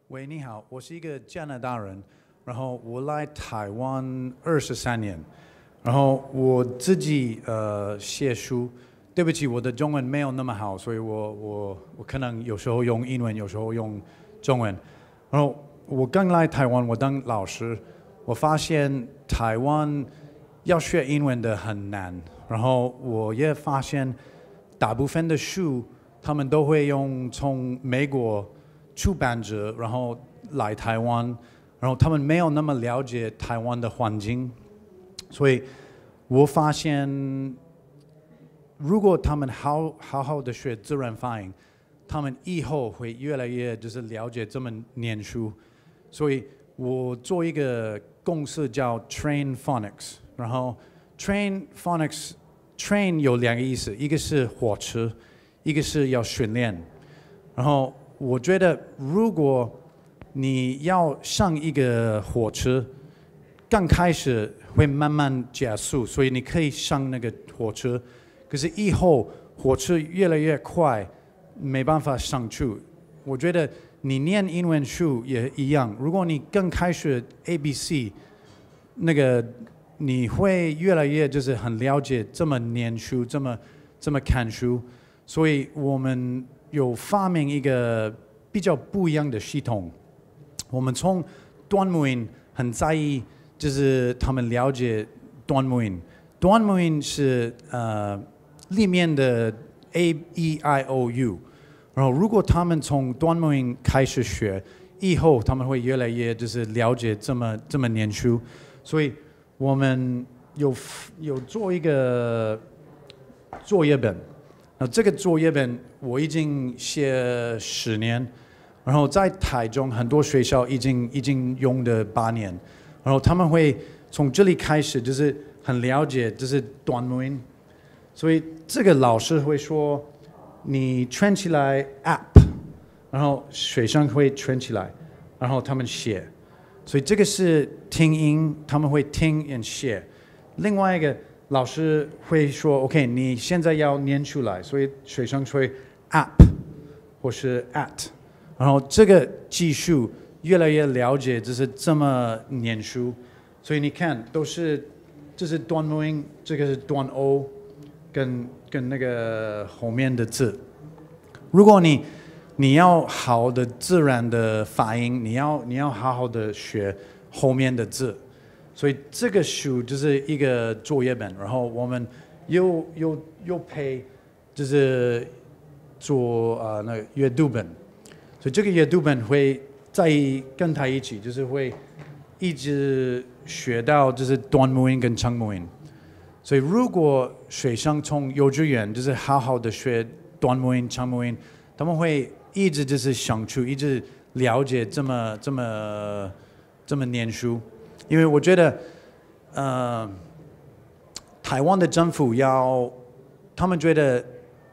喂，你好，我是一个加拿大人，然后我来台湾23年，然后我自己写书。对不起，我的中文没有那么好，所以我可能有时候用英文，有时候用中文。然后我刚来台湾，我当老师，我发现台湾要学英文的很难。然后我也发现，大部分的书他们都会用从美国出版者，然后来台湾，然后他们没有那么了解台湾的环境，所以我发现，如果他们好好的学自然发音，他们以后会越来越就是了解怎么念书。所以我做一个公司叫 Train Phonics， 然后 Train Phonics。Train 有两个意思，一个是火车，一个是要训练。然后我觉得，如果你要上一个火车，刚开始会慢慢加速，所以你可以上那个火车。可是以后火车越来越快，没办法上去。我觉得你念英文书也一样，如果你刚开始 ABC， 那个你会越来越就是很了解怎么念书，怎么看书。所以我们有发明一个比较不一样的系统。我们从短母音很在意，就是他们了解短母音。短母音是里面的 A、E、I、O、U， 然后如果他们从短母音开始学，以后他们会越来越就是了解怎么念书。所以我们有做一个作业本，这个作业本我已经写10年，然后在台中很多学校已经用了8年，然后他们会从这里开始就是很了解就是短母音。所以这个老师会说，你圈起来 app， 然后学生会圈起来，然后他们写。所以这个是听音，他们会听和写。另外一个老师会说 ，OK， 你现在要念出来，所以学生会 app 或是 at， 然后这个技术越来越了解，就是怎么念书。所以你看，这是短母音，这个是短 O。跟那个后面的字，如果你要好的自然的发音，你要好好的学后面的字，所以这个书就是一个作业本，然后我们又配就是做那个阅读本，所以这个阅读本会在跟他一起，就是会一直学到就是短母音跟长母音。所以，如果学生从幼稚园就是好好的学短母音、长母音，他们会一直就是想去，一直了解怎么念书。因为我觉得，台湾的政府他们觉得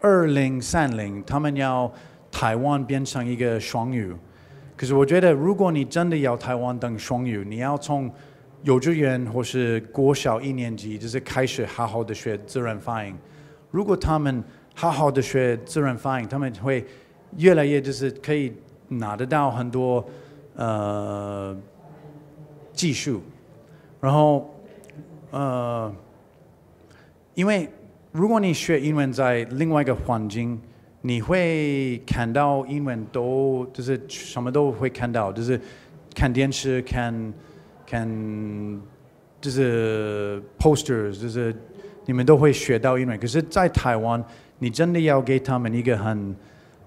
2030，他们要台湾变成一个双语。可是我觉得，如果你真的要台湾当双语，你要从幼稚园或是国小1年级，就是开始好好的学自然发音。如果他们好好的学自然发音，他们会越来越就是可以拿得到很多技术。然后因为如果你学英文在另外一个环境，你会看到英文就是什么都会看到，就是看电视看就是 posters， 就是你们都会学到英文。可是，在台湾，你真的要给他们一个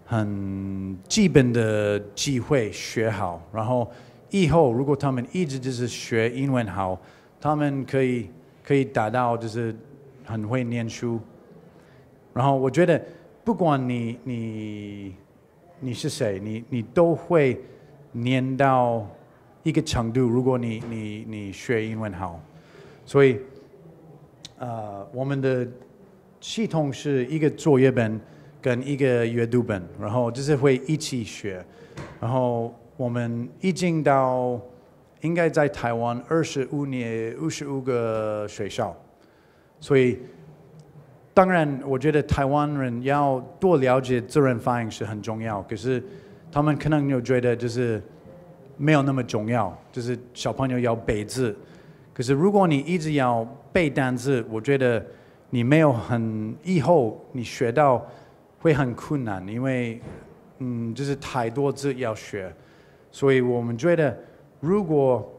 很基本的机会学好，然后以后如果他们一直就是学英文好，他们可以达到就是很会念书。然后我觉得，不管你是谁，你都会念到一个程度，如果你学英文好。所以我们的系统是一个作业本跟一个阅读本，然后就是会一起学。然后我们已经到应该在台湾25个学校。所以当然我觉得台湾人要多了解自然发音是很重要，可是他们可能有觉得就是没有那么重要，就是小朋友要背字。可是如果你一直要背单字，我觉得你没有以后你学到会很困难，因为就是太多字要学。所以我们觉得，如果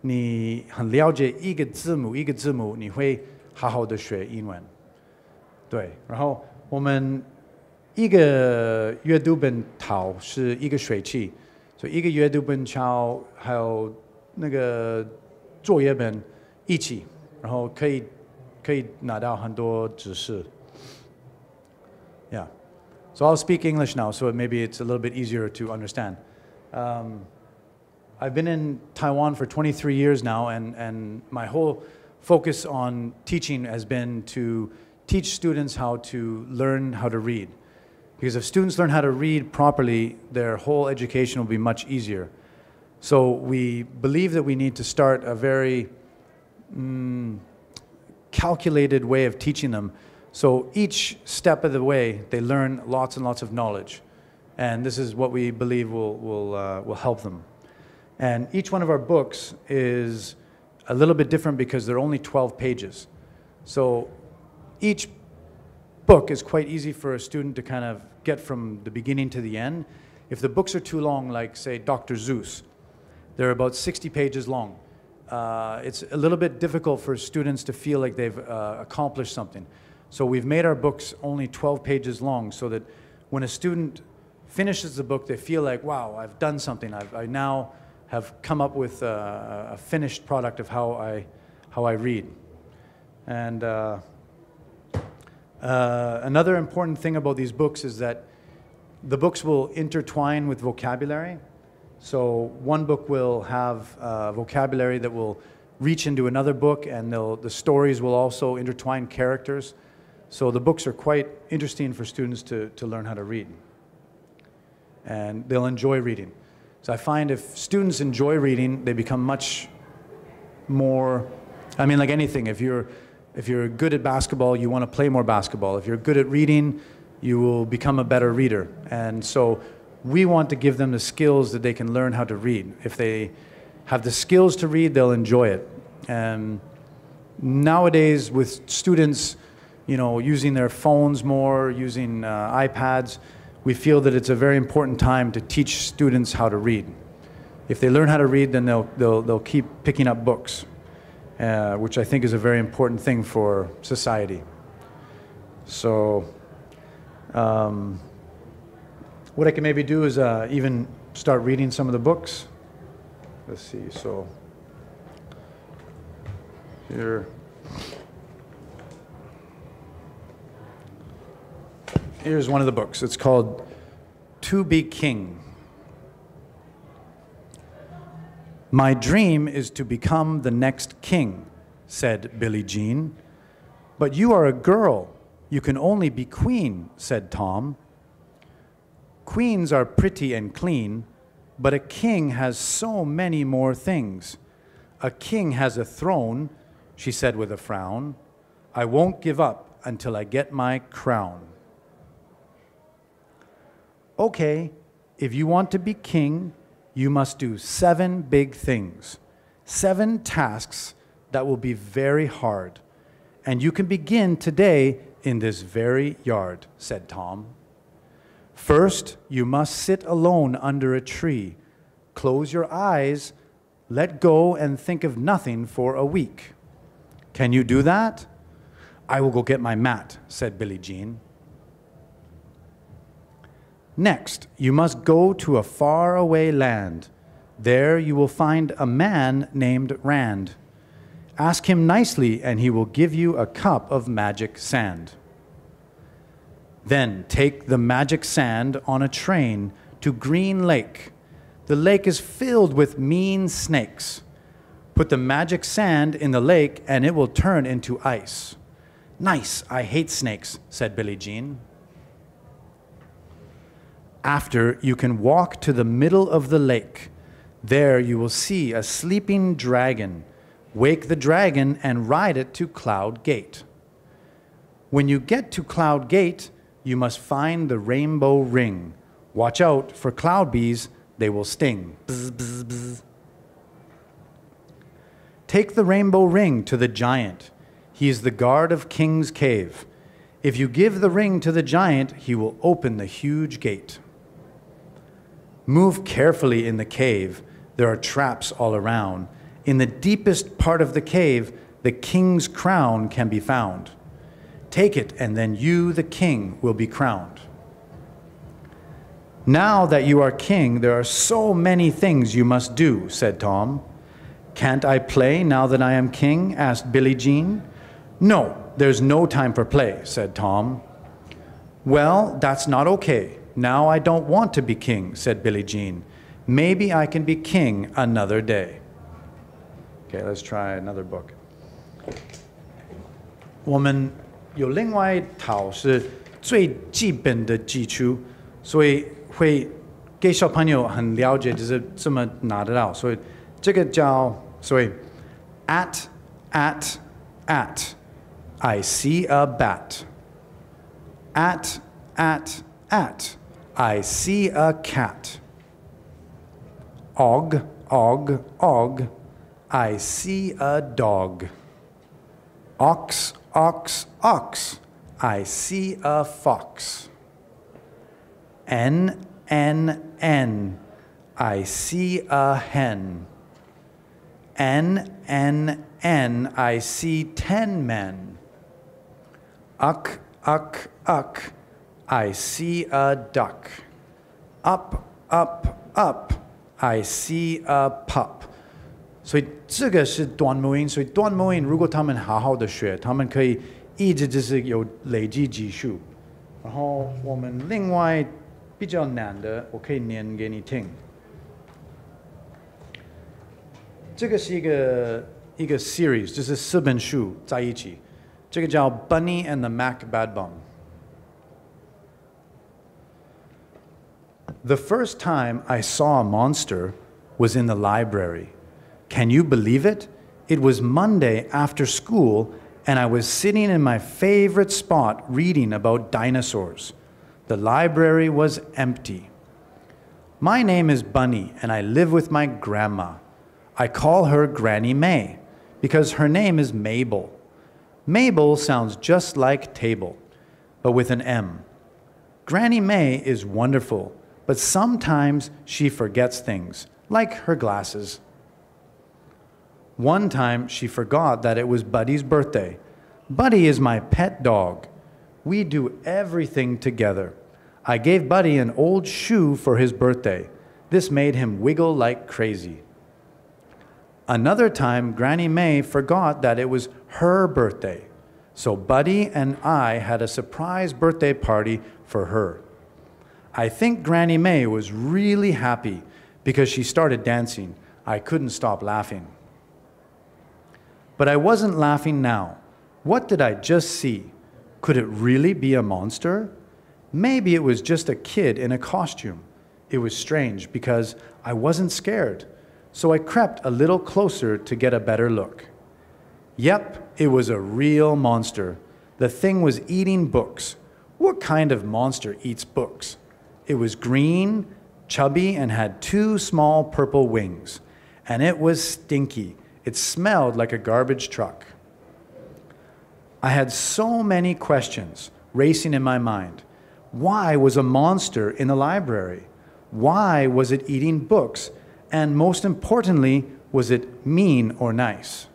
你很了解一个字母一个字母，你会好好的学英文。对，然后我们一个阅读本套是一个学期，所以一个阅读本套还有那个作业本一起，然后可以拿到很多知识。Yeah. So I'll speak English now, so maybe it's a little bit easier to understand. I've been in Taiwan for 23 years now, and my whole focus on teaching has been to teach students how to learn how to read. Because if students learn how to read properly, their whole education will be much easier. So we believe that we need to start a very calculated way of teaching them. So each step of the way, they learn lots and lots of knowledge. And this is what we believe will help them. And each one of our books is a little bit different because they're only 12 pages. So each book is quite easy for a student to kind of get from the beginning to the end. If the books are too long, like say Dr. Seuss, they're about 60 pages long. It's a little bit difficult for students to feel like they've accomplished something. So we've made our books only 12 pages long so that when a student finishes the book, they feel like, wow, I've done something. I now have come up with a finished product of how I read. And another important thing about these books is that the books will intertwine with vocabulary. So one book will have vocabulary that will reach into another book, and the stories will also intertwine characters. So the books are quite interesting for students to learn how to read. And they'll enjoy reading. So I find if students enjoy reading, they become much more, I mean, like anything, if you're good at basketball, you want to play more basketball. If you're good at reading, you will become a better reader. And so we want to give them the skills that they can learn how to read. If they have the skills to read, they'll enjoy it. And nowadays with students, using their phones more, using iPads, we feel that it's a very important time to teach students how to read. If they learn how to read, then they'll keep picking up books, which I think is a very important thing for society. So what I can maybe do is even start reading some of the books. Let's see, so here. Here's one of the books. It's called To Be King. My dream is to become the next king, said Billie Jean. But you are a girl. You can only be queen, said Tom. Queens are pretty and clean, but a king has so many more things. A king has a throne, she said with a frown. I won't give up until I get my crown. Okay, if you want to be king, you must do 7 big things, 7 tasks that will be very hard. And you can begin today in this very yard, said Tom. First, you must sit alone under a tree. Close your eyes, let go, and think of nothing for a week. Can you do that? I will go get my mat, said Billie Jean. Next, you must go to a faraway land. There you will find a man named Rand. Ask him nicely, and he will give you a cup of magic sand. Then take the magic sand on a train to Green Lake. The lake is filled with mean snakes. Put the magic sand in the lake, and it will turn into ice. Nice, I hate snakes, said Billie Jean. After, you can walk to the middle of the lake. There you will see a sleeping dragon. Wake the dragon and ride it to Cloud Gate. When you get to Cloud Gate, you must find the rainbow ring. Watch out for cloud bees, they will sting. Bzz, bzz, bzz. Take the rainbow ring to the giant. He is the guard of King's Cave. If you give the ring to the giant, he will open the huge gate. Move carefully in the cave. There are traps all around. In the deepest part of the cave, the king's crown can be found. Take it, and then you, the king, will be crowned. Now that you are king, there are so many things you must do, said Tom. Can't I play now that I am king? Asked Billie Jean. No, there's no time for play, said Tom. Well, that's not okay. Now I don't want to be king, said Billie Jean. Maybe I can be king another day. Okay, let's try another book. 我们有另外一套是最基本的基础，所以会给小朋友很了解，就是怎么拿得到。所以这个叫，所以 at I see a bat. At I see a cat. Og, I see a dog. Ox, I see a fox. N, I see a hen. N, I see 10 men. Uck, I see a duck. Up, I see a pup. 所以这个是短母音，所以短母音如果他们好好的学，他们可以一直就是有累积级数。然后我们另外比较难的，我可以念给你听。这个是一个 series， 就是4本书在一起。这个叫 Bunny and the Mac Bad Bum. The first time I saw a monster was in the library. Can you believe it? It was Monday after school, and I was sitting in my favorite spot reading about dinosaurs. The library was empty. My name is Bunny, and I live with my grandma. I call her Granny May because her name is Mabel. Mabel sounds just like table, but with an M. Granny May is wonderful, but sometimes she forgets things, like her glasses. One time she forgot that it was Buddy's birthday. Buddy is my pet dog. We do everything together. I gave Buddy an old shoe for his birthday. This made him wiggle like crazy. Another time, Granny May forgot that it was her birthday. So Buddy and I had a surprise birthday party for her. I think Granny May was really happy because she started dancing. I couldn't stop laughing. But I wasn't laughing now. What did I just see? Could it really be a monster? Maybe it was just a kid in a costume. It was strange because I wasn't scared. So I crept a little closer to get a better look. Yep, it was a real monster. The thing was eating books. What kind of monster eats books? It was green, chubby, and had 2 small purple wings. And it was stinky. It smelled like a garbage truck. I had so many questions racing in my mind. Why was a monster in the library? Why was it eating books? And most importantly, was it mean or nice?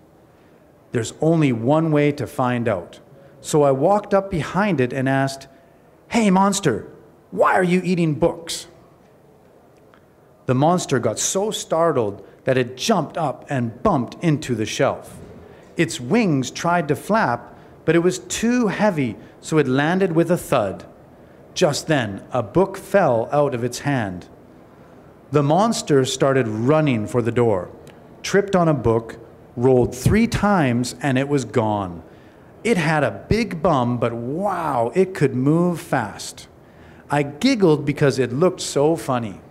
There's only one way to find out. So I walked up behind it and asked, "Hey, monster, why are you eating books?" The monster got so startled that it jumped up and bumped into the shelf. Its wings tried to flap, but it was too heavy, so it landed with a thud. Just then, a book fell out of its hand. The monster started running for the door, tripped on a book, rolled 3 times, and it was gone. It had a big bum, but wow, it could move fast. I giggled because it looked so funny.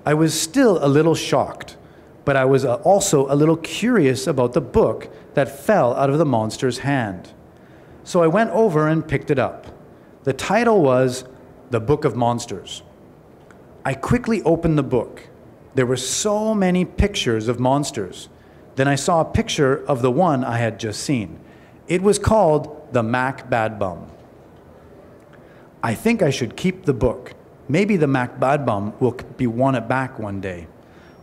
I was still a little shocked, but I was also a little curious about the book that fell out of the monster's hand. So I went over and picked it up. The title was The Book of Monsters. I quickly opened the book. There were so many pictures of monsters. Then I saw a picture of the one I had just seen. It was called the Mac Bad Bum. I think I should keep the book. Maybe the Mac Bad Bum will be won it back one day.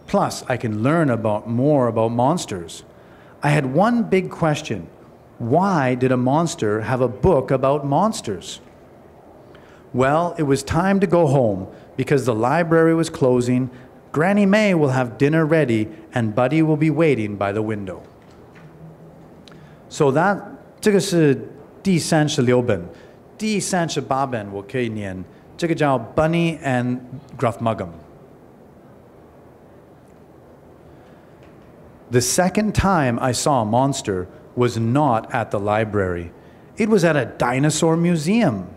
Plus, I can learn more about monsters. I had one big question. Why did a monster have a book about monsters? Well, it was time to go home because the library was closing. Granny May will have dinner ready and Buddy will be waiting by the window. So 这个是第36本，第38本我可以念，这个叫 Bunny and Gruff Muggum. The second time I saw a monster was not at the library. It was at a dinosaur museum.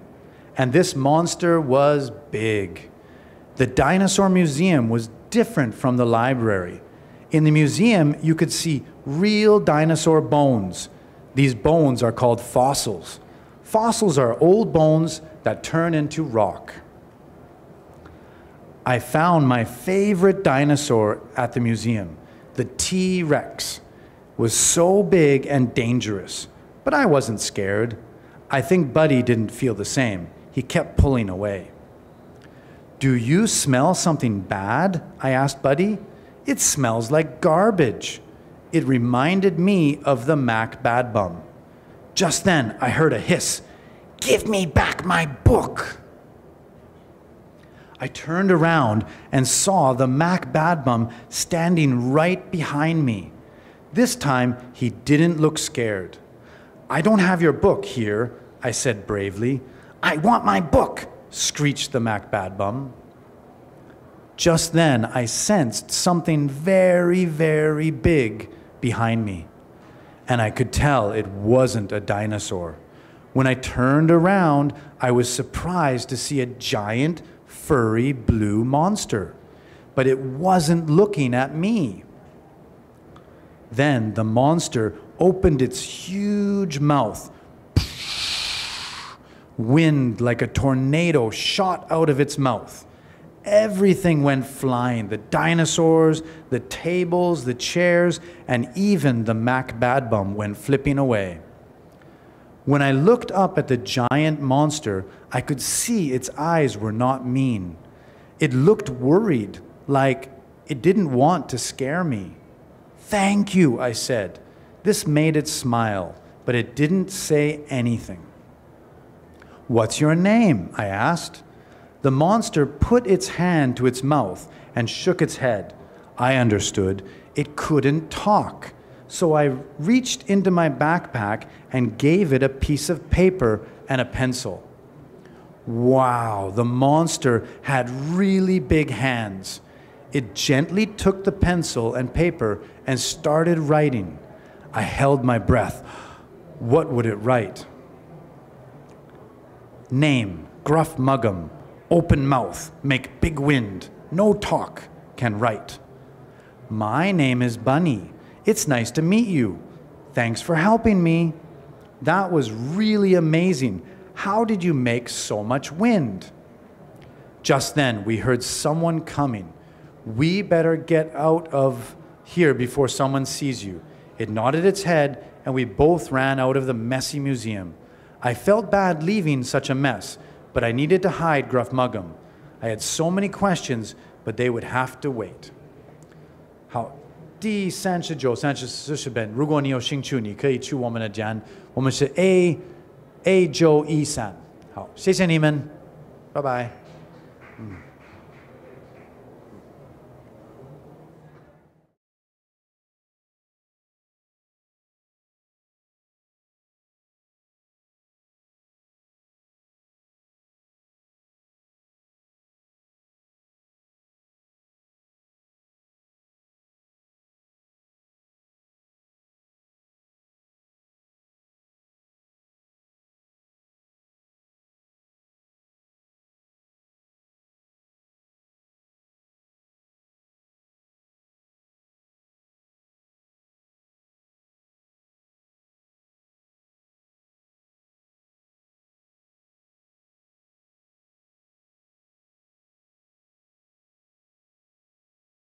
And this monster was big. The dinosaur museum was different from the library. In the museum, you could see real dinosaur bones. These bones are called fossils. Fossils are old bones that turn into rock. I found my favorite dinosaur at the museum. The T-Rex was so big and dangerous, but I wasn't scared. I think Buddy didn't feel the same. He kept pulling away. Do you smell something bad? I asked Buddy. It smells like garbage. It reminded me of the Mac Bad Bum. Just then, I heard a hiss. Give me back my book. I turned around and saw the Mac Bad Bum standing right behind me. This time, he didn't look scared. I don't have your book here, I said bravely. I want my book, screeched the Mac Bad Bum. Just then, I sensed something very, very big behind me. And I could tell it wasn't a dinosaur. When I turned around, I was surprised to see a giant, furry blue monster. But it wasn't looking at me. Then the monster opened its huge mouth. Wind like a tornado shot out of its mouth. Everything went flying. The dinosaurs, the tables, the chairs, and even the Mac Bad Bum went flipping away. When I looked up at the giant monster, I could see its eyes were not mean. It looked worried, like it didn't want to scare me. Thank you, I said. This made it smile, but it didn't say anything. What's your name? I asked. The monster put its hand to its mouth and shook its head. I understood. It couldn't talk. So I reached into my backpack and gave it a piece of paper and a pencil. Wow, the monster had really big hands. It gently took the pencil and paper and started writing. I held my breath. What would it write? Name, Gruff Muggum. Open mouth, make big wind, no talk, can write. My name is Bunny. It's nice to meet you. Thanks for helping me. That was really amazing. How did you make so much wind? Just then, we heard someone coming. We better get out of here before someone sees you. It nodded its head, and we both ran out of the messy museum. I felt bad leaving such a mess, but I needed to hide Gruff Muggum. I had so many questions, but they would have to wait. 好，第39、40本，如果你有兴趣，你可以去我们的站，我们是 A913。好，谢谢你们，拜拜。